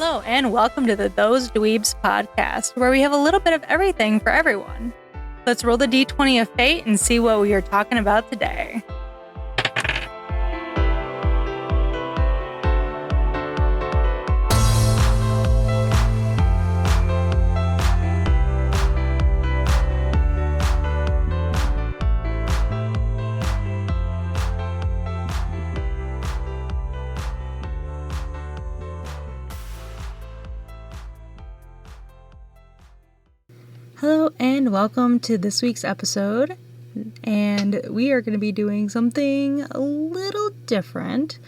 Hello, and welcome to the Those Dweebs podcast, where we have a little bit of everything for everyone. Let's roll the d20 of fate and see what we are talking about today. Hello and welcome to this week's episode, and we are going to be doing something a little different.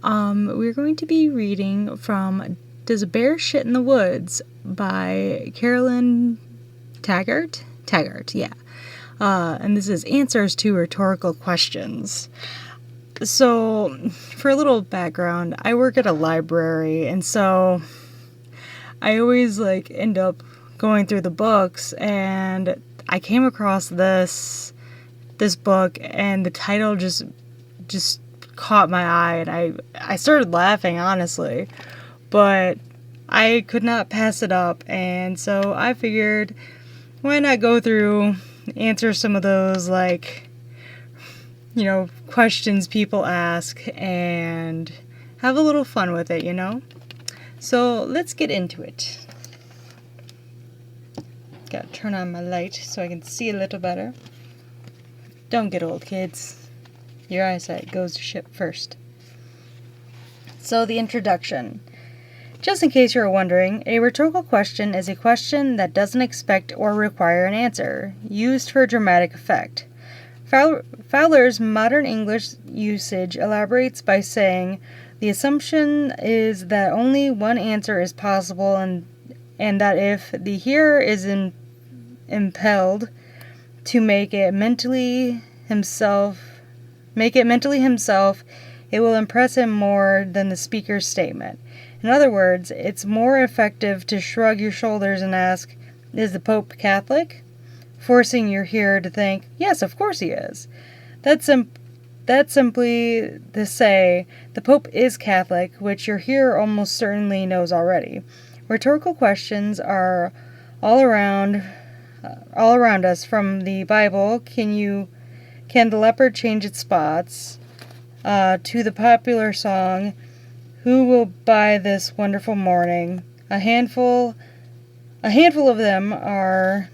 We're going to be reading from Does a Bear Shit in the Woods by Caroline Taggart? Yeah. And this is Answers to Rhetorical Questions. So, for a little background, I work at a library, and so I always end up going through the books, and I came across this book, and the title just caught my eye, and I started laughing, honestly, but I could not pass it up, and so I figured, why not go through, answer some of those, questions people ask, and have a little fun with it, So, let's get into it. Gotta turn on my light so I can see a little better. Don't get old, kids. Your eyesight goes to shit first. So, the introduction. Just in case you're wondering, a rhetorical question is a question that doesn't expect or require an answer, used for dramatic effect. Fowler's modern English usage elaborates by saying, the assumption is that only one answer is possible and that if the hearer is impelled to make it mentally himself, it will impress him more than the speaker's statement. In other words, it's more effective to shrug your shoulders and ask, is the Pope Catholic? Forcing your hearer to think, yes, of course he is. That's simply to say, the Pope is Catholic, which your hearer almost certainly knows already. Rhetorical questions are all around us. From the Bible, can the leopard change its spots, to the popular song, who will buy this wonderful morning? A handful of them are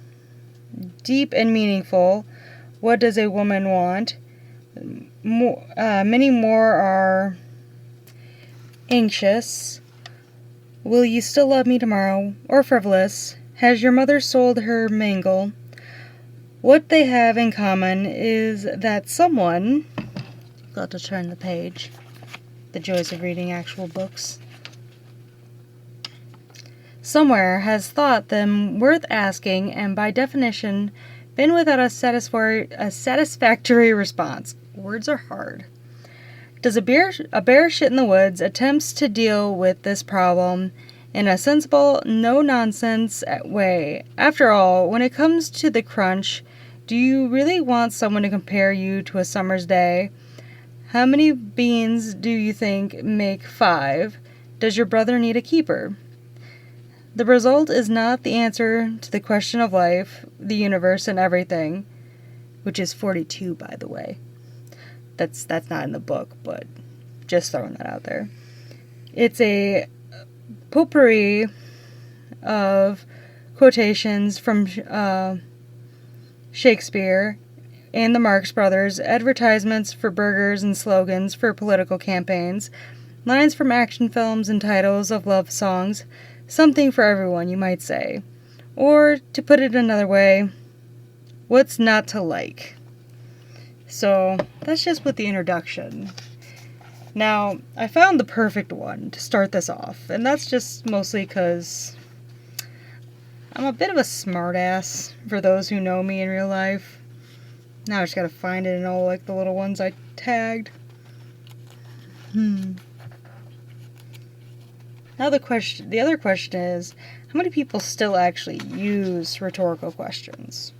deep and meaningful. What does a woman want? Many more are anxious. Will you still love me tomorrow? Or frivolous? Has your mother sold her mangle? What they have in common is that someone... Got to turn the page. The joys of reading actual books. Somewhere has thought them worth asking, and by definition, been without a satisfactory response. Words are hard. Does a bear shit in the woods attempts to deal with this problem in a sensible, no-nonsense way. After all, when it comes to the crunch, do you really want someone to compare you to a summer's day? How many beans do you think make 5? Does your brother need a keeper? The result is not the answer to the question of life, the universe, and everything, which is 42, by the way. That's not in the book, but just throwing that out there. It's a potpourri of quotations from Shakespeare and the Marx Brothers, advertisements for burgers and slogans for political campaigns, lines from action films and titles of love songs, something for everyone, you might say. Or, to put it another way, what's not to like? So, that's just with the introduction. Now, I found the perfect one to start this off, and that's just mostly because I'm a bit of a smartass for those who know me in real life. Now I just gotta find it in all, the little ones I tagged. Now the other question is, how many people still actually use rhetorical questions?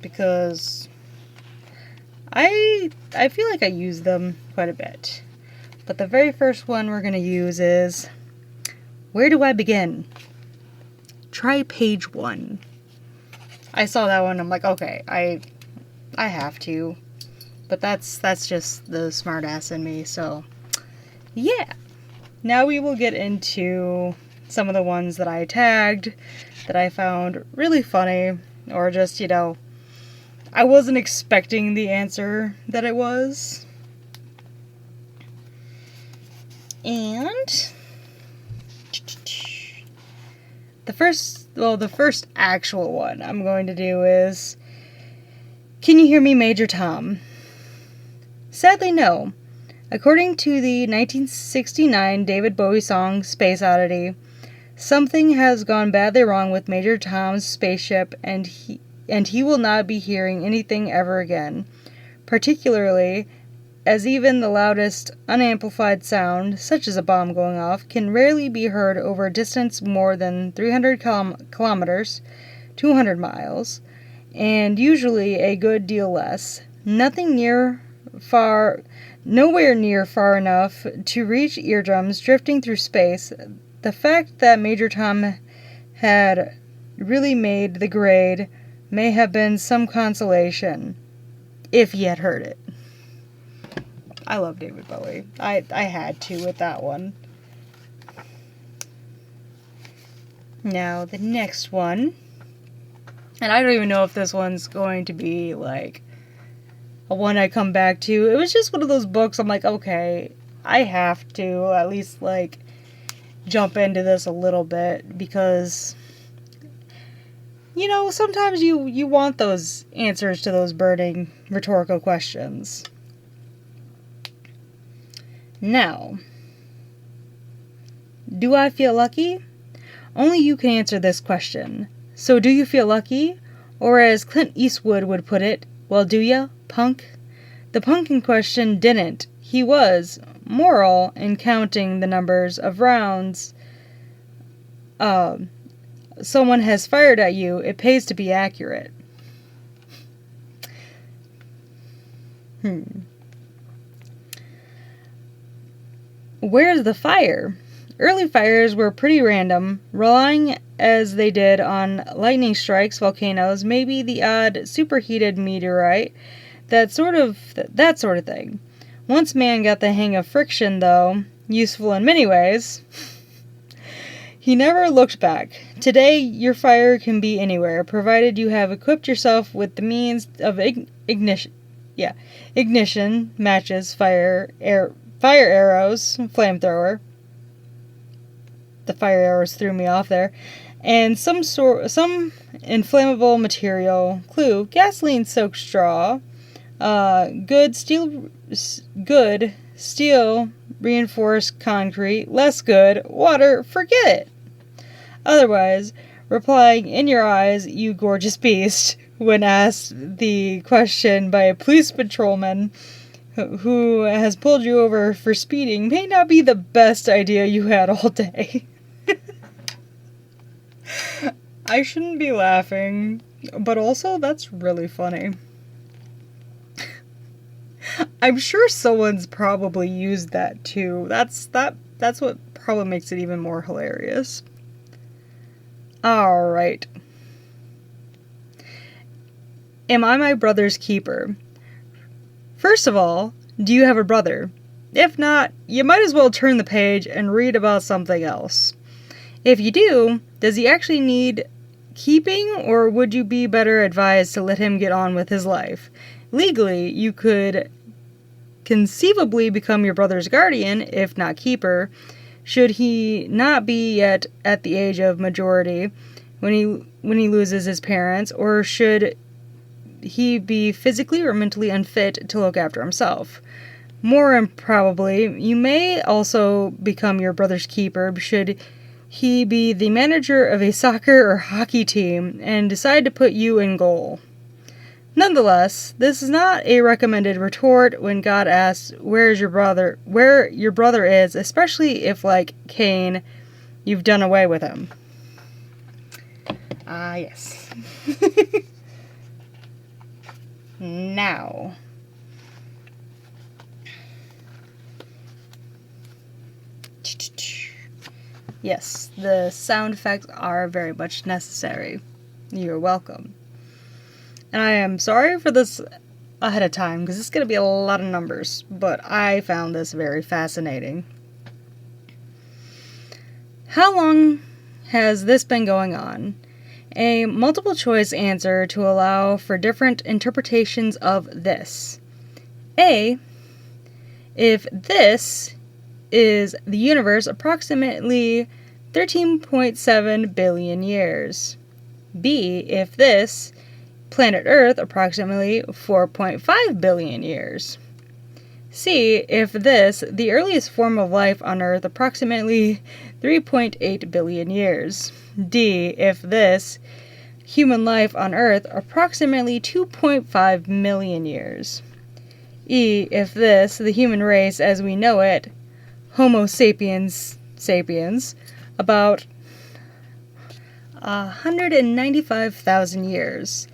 Because I feel like I use them quite a bit. But the very first one we're going to use is, Where do I begin? Try page 1. I saw that one. I'm like, okay, I have to. But that's just the smartass in me. So, yeah. Now we will get into some of the ones that I tagged that I found really funny, or just, I wasn't expecting the answer that it was. And the first actual one I'm going to do is, can you hear me, Major Tom? Sadly, no. According to the 1969 David Bowie song Space Oddity, something has gone badly wrong with Major Tom's spaceship, and he will not be hearing anything ever again, particularly as even the loudest unamplified sound, such as a bomb going off, can rarely be heard over a distance more than 300 kilometers, 200 miles, and usually a good deal less. Nowhere near far enough to reach eardrums drifting through space. The fact that Major Tom had really made the grade may have been some consolation, if he had heard it. I love David Bowie. I had to with that one. Now, the next one. And I don't even know if this one's going to be, like, a one I come back to. It was just one of those books I'm like, okay, I have to at least, like, jump into this a little bit. Because, sometimes you want those answers to those burning rhetorical questions. Now, do I feel lucky? Only you can answer this question. So do you feel lucky? Or as Clint Eastwood would put it, well, do ya, punk? The punk in question didn't. He was moral in counting the numbers of rounds someone has fired at you. It pays to be accurate. Where's the fire? Early fires were pretty random, relying as they did on lightning strikes, volcanoes, maybe the odd superheated meteorite, that sort of thing. Once man got the hang of friction, though, useful in many ways, he never looked back. Today, your fire can be anywhere, provided you have equipped yourself with the means of ignition. Ignition, matches, fire arrows, flamethrower. The fire arrows threw me off there. And some inflammable material. Clue: gasoline-soaked straw. Good steel reinforced concrete. Less good water. Forget it. Otherwise, replying in your eyes, you gorgeous beast, when asked the question by a police patrolman who has pulled you over for speeding, may not be the best idea you had all day. I shouldn't be laughing, but also that's really funny. I'm sure someone's probably used that too. That's what probably makes it even more hilarious. Alright. Am I my brother's keeper? First of all, do you have a brother? If not, you might as well turn the page and read about something else. If you do, does he actually need keeping, or would you be better advised to let him get on with his life? Legally, you could conceivably become your brother's guardian, if not keeper, should he not be yet at the age of majority when he loses his parents, or should he be physically or mentally unfit to look after himself. More improbably, you may also become your brother's keeper should he be the manager of a soccer or hockey team and decide to put you in goal. Nonetheless, this is not a recommended retort when God asks where your brother is, especially if, like Cain, you've done away with him. Yes. Now, Yes, the sound effects are very much necessary. You're welcome. And I am sorry for this ahead of time, because it's going to be a lot of numbers, but I found this very fascinating. How long has this been going on? A multiple choice answer to allow for different interpretations of this. A, if this is the universe approximately 13.7 billion years. B, if this, planet Earth approximately 4.5 billion years. C, if this, the earliest form of life on Earth approximately 3.8 billion years. D, if this, human life on Earth approximately 2.5 million years. E, if this, the human race as we know it, Homo sapiens sapiens, about 195,000 years.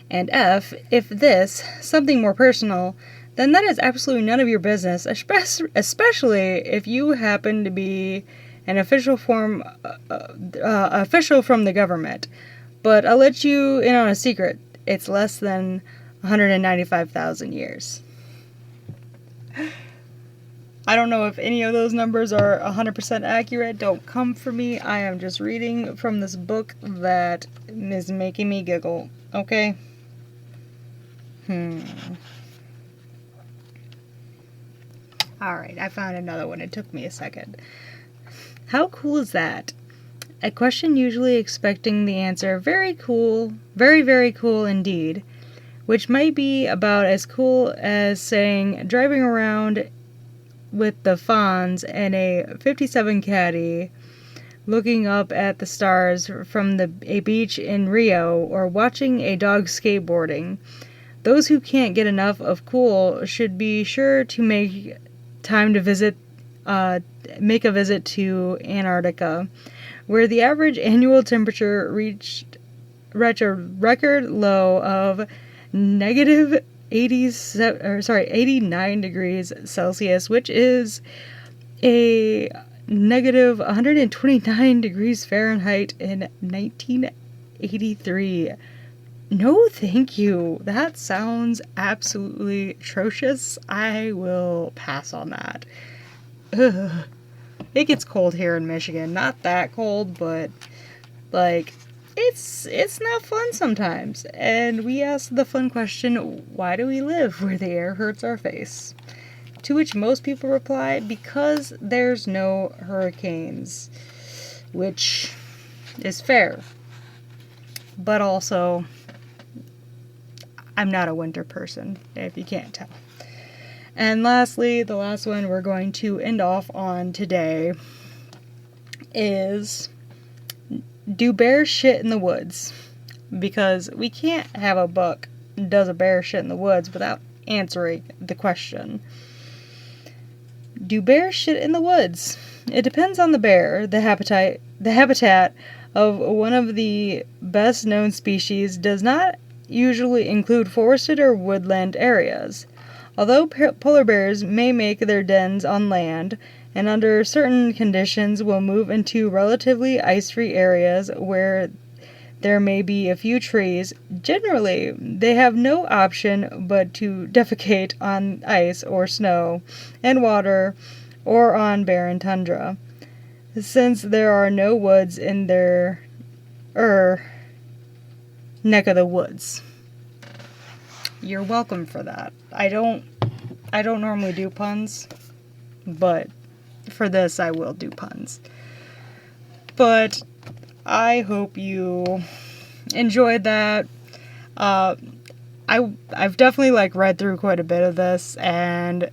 And F, if this, something more personal, then that is absolutely none of your business, especially if you happen to be an official from the government. But I'll let you in on a secret. It's less than 195,000 years. I don't know if any of those numbers are 100% accurate. Don't come for me. I am just reading from this book that is making me giggle. Okay? Alright, I found another one. It took me a second. How cool is that? A question usually expecting the answer, very cool, very, very cool indeed, which might be about as cool as saying driving around with the Fonz and a 57 Caddy, looking up at the stars from a beach in Rio, or watching a dog skateboarding. Those who can't get enough of cool should be sure to make time to make a visit to Antarctica, where the average annual temperature reached a record low of negative 89 degrees Celsius, which is a negative 129 degrees Fahrenheit in 1983. No, thank you. That sounds absolutely atrocious. I will pass on that. Ugh. It gets cold here in Michigan. Not that cold, but it's not fun sometimes. And we ask the fun question, why do we live where the air hurts our face? To which most people reply, because there's no hurricanes. Which is fair. But also, I'm not a winter person, if you can't tell. And lastly, the last one we're going to end off on today is, do bears shit in the woods? Because we can't have a book, does a bear shit in the woods, without answering the question. Do bears shit in the woods? It depends on the bear. The habitat of one of the best known species does not usually include forested or woodland areas. Although polar bears may make their dens on land, and under certain conditions will move into relatively ice-free areas where there may be a few trees, generally they have no option but to defecate on ice or snow and water or on barren tundra, since there are no woods in their neck of the woods. You're welcome for that. I don't normally do puns, but for this I will do puns. But I hope you enjoyed that. I've definitely read through quite a bit of this, and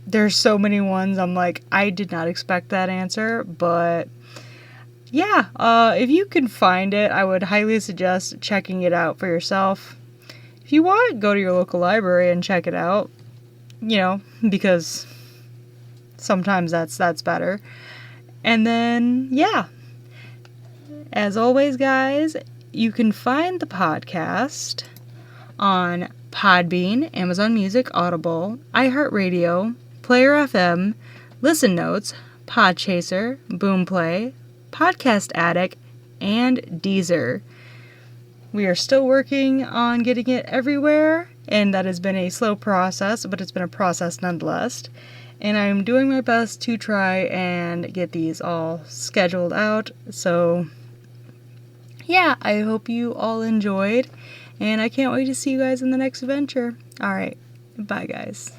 there's so many ones I'm like, I did not expect that answer, but yeah, if you can find it, I would highly suggest checking it out for yourself. If you want, go to your local library and check it out, because sometimes that's better. And then, yeah. As always, guys, you can find the podcast on Podbean, Amazon Music, Audible, iHeartRadio, Player FM, Listen Notes, Podchaser, Boomplay, Podcast Addict, and Deezer. We are still working on getting it everywhere, and that has been a slow process, but it's been a process nonetheless. And I'm doing my best to try and get these all scheduled out. So, yeah, I hope you all enjoyed, and I can't wait to see you guys in the next adventure. Alright, bye guys.